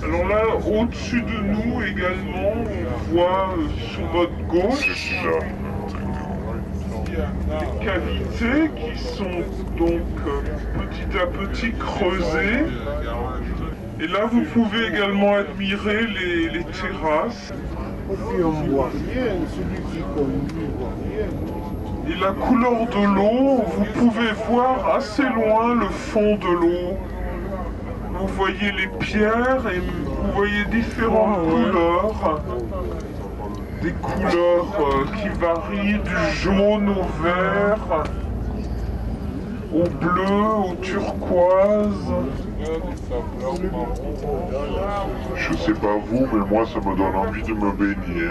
Alors là, au-dessus de nous également, on voit sur notre gauche les cavités qui sont donc petit à petit creusées. Et là, vous pouvez également admirer les terrasses. Et la couleur de l'eau, vous pouvez voir assez loin le fond de l'eau. Vous voyez les pierres et vous voyez différentes couleurs. Des couleurs qui varient du jaune au vert, au bleu, au turquoise. Je sais pas vous, mais moi ça me donne envie de me baigner.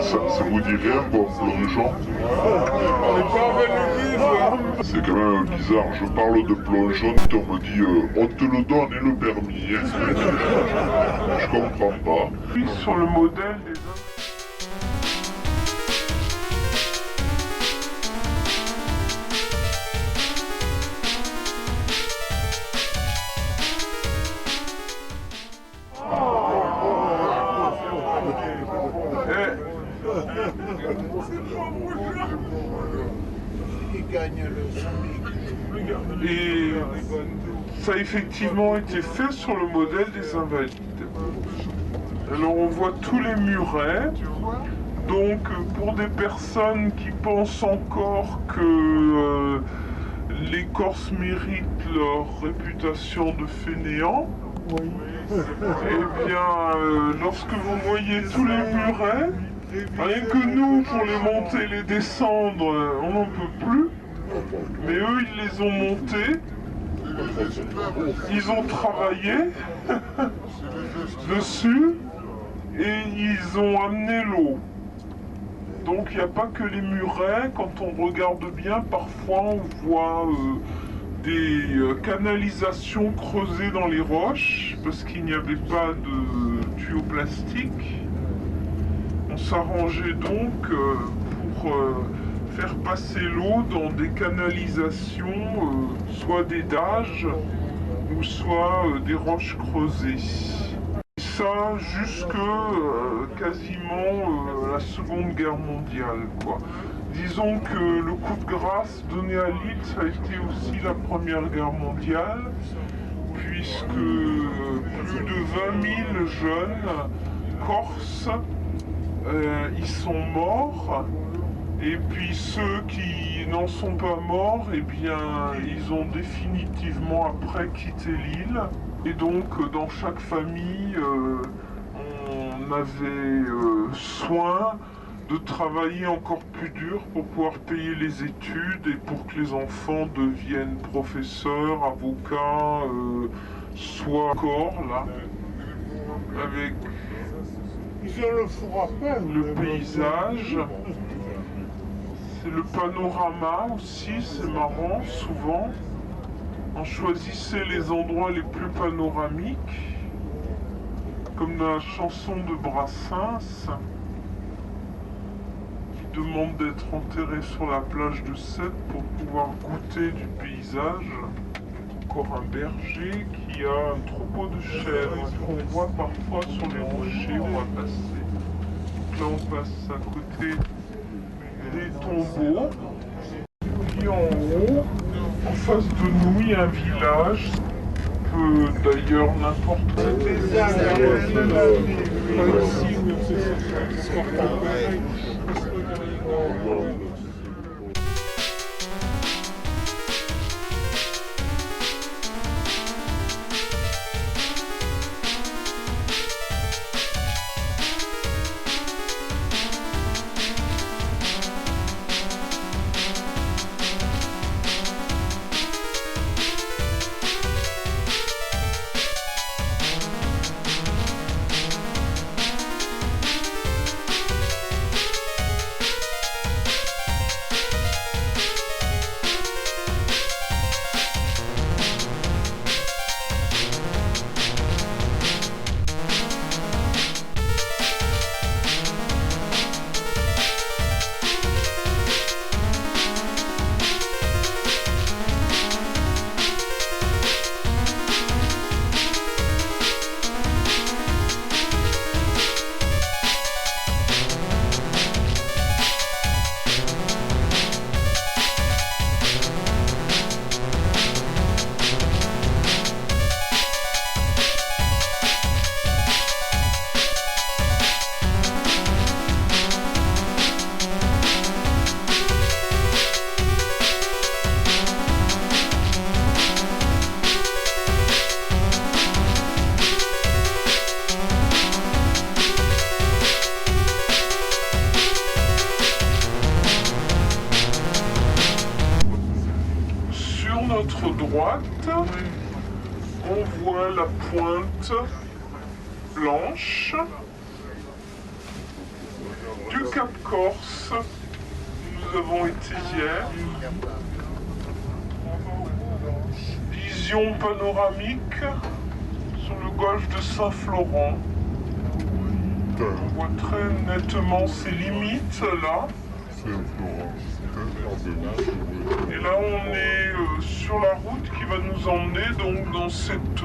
Ça vous dirait un bon plongeon? C'est quand même bizarre, je parle de plongeon, on me dit on te le donne et le permis. Je comprends pas. Puis sur le modèle des Et ça a effectivement été fait sur le modèle des Invalides. Alors on voit tous les murets. Donc pour des personnes qui pensent encore que les Corses méritent leur réputation de fainéants, eh bien lorsque vous voyez tous les murets, rien que nous pour les monter et les descendre, on n'en peut plus. Mais eux, ils les ont montés, ils ont travaillé dessus et ils ont amené l'eau. Donc il n'y a pas que les murets, quand on regarde bien, parfois on voit des canalisations creusées dans les roches, parce qu'il n'y avait pas de tuyaux plastiques. On s'arrangeait donc pour faire passer l'eau dans des canalisations, soit des dages ou soit des roches creusées. Et ça jusque quasiment la Seconde Guerre mondiale, quoi. Disons que le coup de grâce donné à l'île, ça a été aussi la Première Guerre mondiale, puisque plus de 20 000 jeunes Corses ils sont morts. Et puis ceux qui n'en sont pas morts, eh bien, ils ont définitivement après quitté l'île. Et donc, dans chaque famille, on avait soin de travailler encore plus dur pour pouvoir payer les études et pour que les enfants deviennent professeurs, avocats, soit corps là, avec le paysage. Le panorama aussi, c'est marrant, souvent on choisissait les endroits les plus panoramiques, comme dans la chanson de Brassens, qui demande d'être enterré sur la plage de Sète pour pouvoir goûter du paysage. Encore un berger qui a un troupeau de chèvres qu'on voit parfois sur les rochers, on va passer. Donc là on passe à côté des tombeaux. Puis en haut, en face de nous, il y a un village. D'ailleurs, n'importe où. pointe blanche du Cap Corse. Nous avons été hier. Vision panoramique sur le golfe de Saint-Florent. On voit très nettement ses limites là. Et là on est sur la route qui va nous emmener donc dans cette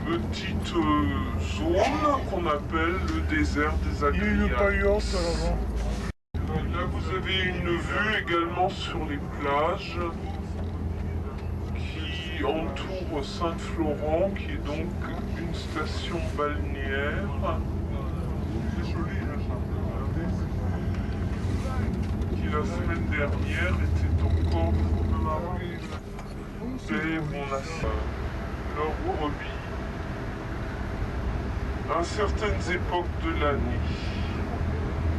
petite zone qu'on appelle le désert des Agriates. Là vous avez une vue également sur les plages qui entourent Saint-Florent, qui est donc une station balnéaire. Qui la semaine dernière était encore leur brebis à certaines époques de l'année.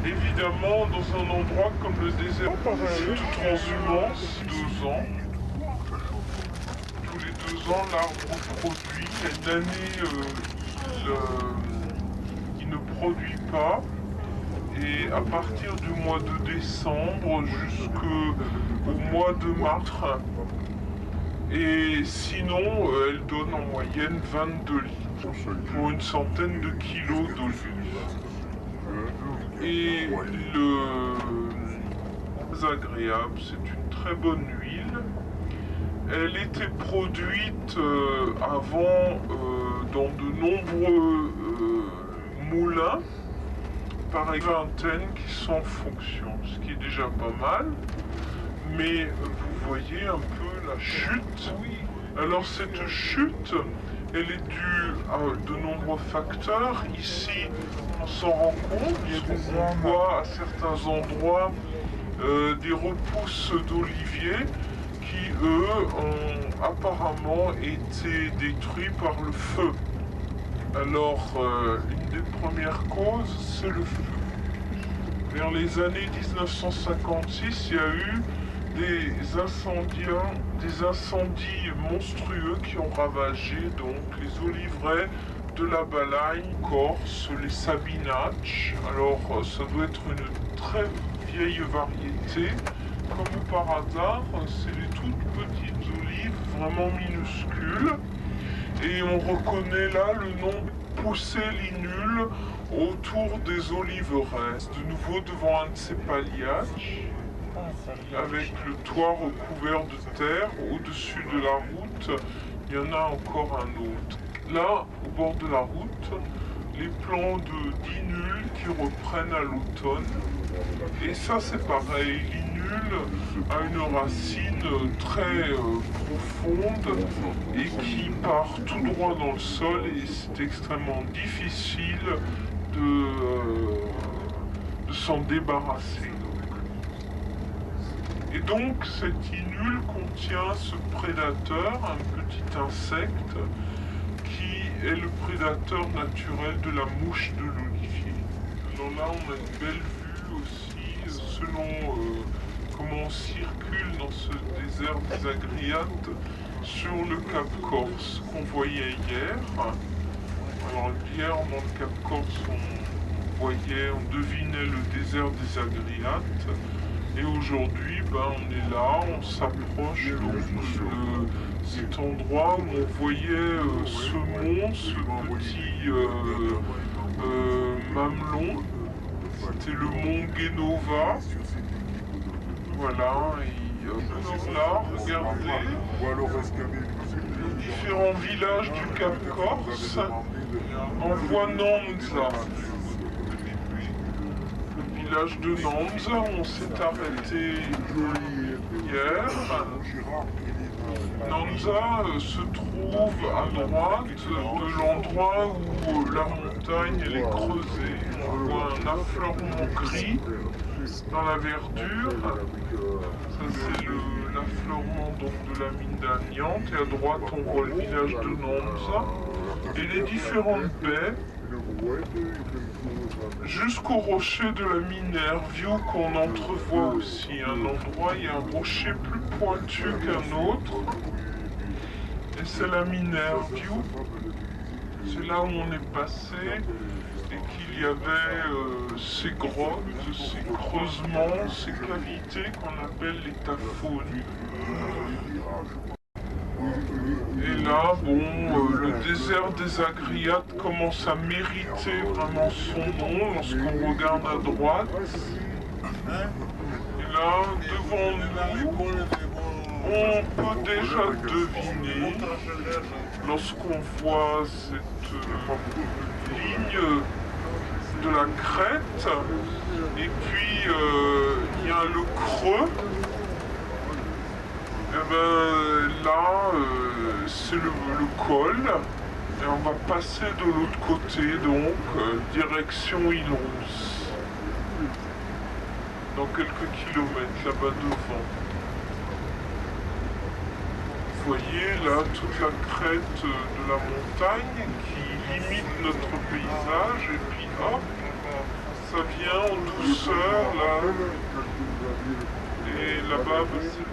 Évidemment, dans un endroit comme le désert, c'est tout transhumance, 2 ans. Tous les 2 ans, l'arbre produit. Cette année, il ne produit pas. Et à partir du mois de décembre jusqu'au mois de mars. Et sinon, elle donne en moyenne 22 litres pour une centaine de kilos d'olives. Et le agréable, c'est une très bonne huile. Elle était produite avant dans de nombreux moulins, par vingtaine qui sont en fonction, ce qui est déjà pas mal. Mais vous voyez un peu la chute. Alors cette chute, elle est due à de nombreux facteurs. Ici, on s'en rend compte, puisqu'on voit à certains endroits des repousses d'oliviers qui, eux, ont apparemment été détruits par le feu. Alors, une des premières causes, c'est le feu. Vers les années 1956, il y a eu des incendies monstrueux qui ont ravagé donc les oliveraies de la Balagne, Corse, les Sabinacci. Alors ça doit être une très vieille variété. Comme par hasard, c'est les toutes petites olives, vraiment minuscules. Et on reconnaît là le nom Poussé-Linule autour des oliveraies. De nouveau devant un de ces paliages, avec le toit recouvert de terre au-dessus de la route. Il y en a encore un autre. Là, au bord de la route, les plants d'inule qui reprennent à l'automne. Et ça, c'est pareil. L'inule a une racine très profonde et qui part tout droit dans le sol, et c'est extrêmement difficile de s'en débarrasser. Et donc cette inule contient ce prédateur, un petit insecte, qui est le prédateur naturel de la mouche de l'olivier. Alors là on a une belle vue aussi, selon comment on circule dans ce désert des Agriates, sur le Cap Corse qu'on voyait hier. Alors hier dans le Cap Corse on devinait le désert des Agriates. Et aujourd'hui, on est là, on s'approche donc de cet endroit où on voyait ce mont, ce petit mamelon. C'était le mont Genova. Voilà, et là, regardez les différents villages du Cap Corse. On voit Nonza. Village de Nonza, on s'est arrêté hier. Nonza se trouve à droite de l'endroit où la montagne elle est creusée. On voit un affleurement gris dans la verdure. Ça c'est l'affleurement de la mine d'amiante. Et à droite on voit le village de Nonza et les différentes baies jusqu'au rocher de la Minervio qu'on entrevoit aussi. Un endroit, il y a un rocher plus pointu qu'un autre. et c'est la Minerview. C'est là où on est passé et qu'il y avait ces grottes, ces creusements, ces cavités qu'on appelle les taphones. Et là, bon, le désert des Agriates commence à mériter vraiment son nom lorsqu'on regarde à droite. Et là, devant nous, on peut déjà deviner, lorsqu'on voit cette ligne de la crête, et puis il y a le creux, et ben là c'est le col, et on va passer de l'autre côté, donc direction Île-Rousse, dans quelques kilomètres là-bas devant. Vous voyez là toute la crête de la montagne qui limite notre paysage, et puis hop, ça vient en douceur là, et là-bas c'est